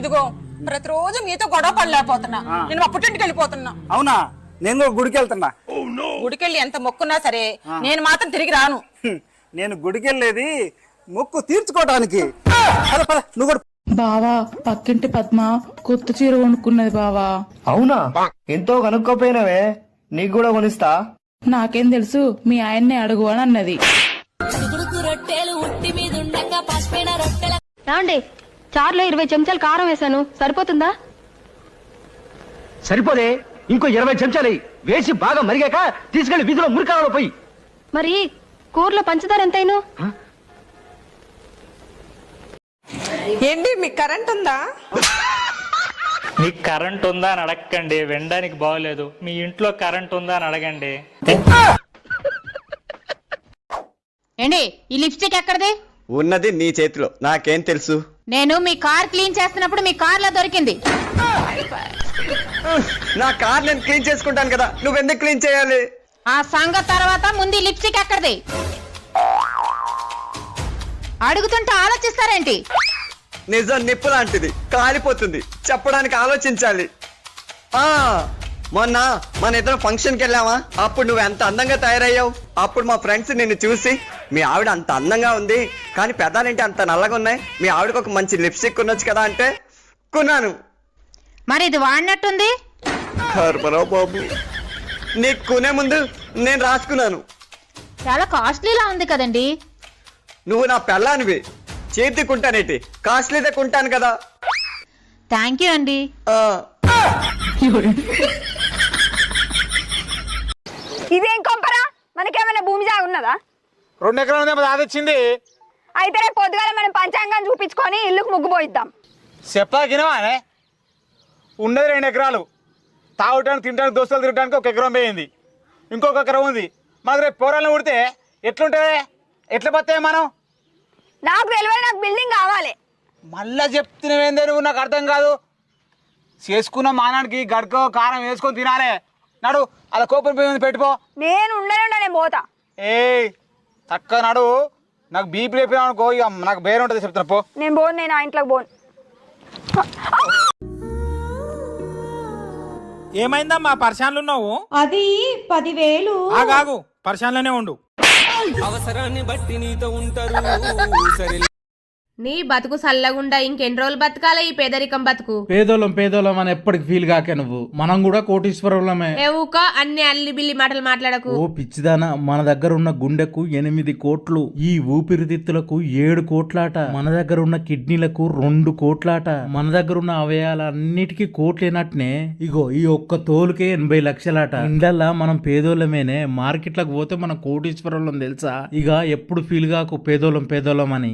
ఇదిగో ప్రతిరోజు మీతో గొడవ పడలేకపోతున్నా, నేను మా పుట్టింటికి వెళ్ళిపోతున్నా. అవునా? నేను కూడా గుడికి వెళ్తున్నా. గుడికెళ్ళి ఎంత మొక్కున్నా సరే నేను మాత్రం తిరిగి రాను. నేను గుడికి వెళ్ళేది మొక్కు తీర్చుకోవడానికి. నువ్వు కూడా బావా, పక్కింటి పద్మ కొత్త చీర కొనుక్కున్నది బావా. అవునా? ఎంతో కనుక్కోపోయినవే, నీకు కూడా కొనిస్తా. నాకేం తెలుసు, మీ ఆయన్నే అడుగు అని అన్నది. రాండి, చారులో 20 చెంచాలు కారం వేసాను, సరిపోతుందా? సరిపోదే, ఇంకో 20 చెంచాలు వేసి బాగా మరిగాక తీసుకెళ్లి వీధిలో మురికాలలో పోయి. మరి కూరలో పంచదార ఎంతైనా? ఏంటి మీకు కరెంట్ ఉందా? మీకు కరెంట్ ఉందా అని అడగండి, వినడానికి బాగోలేదు. మీ ఇంట్లో కరెంట్ ఉందా అని అడగండి. ఏంటి ఈ లిప్స్టిక్ ఎక్కడిది? ఉన్నది నీ చేతిలో, నాకేం తెలుసు? నేను మీ కార్ క్లీన్ చేస్తున్నప్పుడు మీ కార్ లో దొరికింది. నా కార్ నేను క్లీన్ చేసుకుంటాను కదా, నువ్వెందుకు క్లీన్ చేయాలి? ఆ సంగతి తర్వాత ముందు ఈ లిప్స్టిక్ ఎక్కడిది? అడుగుతుంటే ఆలోచిస్తారేంటి? నిజం నిప్పు లాంటిది, కాలిపోతుంది, చెప్పడానికి ఆలోచించాలి. మొన్న మన ఇద్దరం ఫంక్షన్కి వెళ్ళావా, అప్పుడు నువ్వు ఎంత అందంగా తయారయ్యావు. అప్పుడు మా ఫ్రెండ్స్ నిన్ను చూసి మీ ఆవిడ అంత అందంగా ఉంది కానీ పెదాలేంటి అంత నల్లగా ఉన్నాయి, మీ ఆవిడకు ఒక మంచి లిప్స్టిక్ కొనొచ్చు కదా అంటే కొన్నాను. మరి ఇది వాడినట్టుంది. బాబు, నీకు కొనే ముందు నేను రాసుకున్నాను. చాలా కాస్ట్లీలా ఉంది కదండి. నువ్వు నా పెళ్ళానివి, చేతి కుంటానేటి, కాస్ట్లీదే కొంటాను కదా. థ్యాంక్ యూ అండి. ఇదేం కొంపరా? మనకేమైనా భూమి జాగా ఉన్నదా? 2 ఎకరాలు దాదొచ్చింది. అయితే రేపు పొద్దుగాల మనం పంచాంగం చూపించుకొని ఇల్లుకు ముగ్గు పోయిద్దాం. చెప్పాకినవానే ఉండేది 2 ఎకరాలు. తాగటానికి తినడానికి దోస్తులు తినడానికి 1 ఎకరం పోయింది, ఇంకొక ఎకరం ఉంది. మనకు రేపు పోరాలను ఉడితే ఎట్లుంటుంది? ఎట్లా బతాయి మనం? నాకు తెలియదు, నాకు బిల్డింగ్ కావాలి. మళ్ళా చెప్తున్నావేందే నువ్వు? నాకు అర్థం కాదు. చేసుకున్న మానానికి గడక కారం వేసుకొని తినాలే. నడు, అలా కోపం పెట్టిపో. నేను నేను పోతా. తక్కువ నడు, నాకు బీపీ లేపినా అనుకో, ఇక నాకు బేరే ఉంటుంది. చెప్తున్నా పో. నేను పోను, నేను ఆ ఇంట్లోకి పోను. ఏమైందమ్మా పరిశాన్లు ఉన్నావు? అది 10,000. ఆగు, పరిశాన్లోనే ఉండు. అవసరాన్ని బట్టి నీతో ఉంటారు. నీ బతుకు సల్లగుండా ఇంకెన్ని రోజులు బతకాల ఈ పేదరికం బతుకు? పేదోళం అని ఎప్పటికి ఫీల్ కాకే నువ్వు. మనం కూడా కోటీశ్వరులమే. ఏవుకో అన్ని అల్లి బిల్లి మాటలు మాట్లాడకు. ఓ పిచ్చిదానా, మన దగ్గర ఉన్న గుండెకు 8 కోట్లు, ఈ ఊపిరితిత్తులకు 7 కోట్లాట, మన దగ్గర ఉన్న కిడ్నీలకు 2 కోట్లాట, మన దగ్గర ఉన్న అవయాలన్నిటికీ కోట్లేనట్నే ఇగో ఈ ఒక్క తోలుకే 80 లక్షలాట. ఇండల్లా మనం పేదోళ్ళమేనే, మార్కెట్లకు పోతే మనం కోటీశ్వరులం తెలుసా? ఇక ఎప్పుడు ఫీల్ కాకు పేదోళం అని.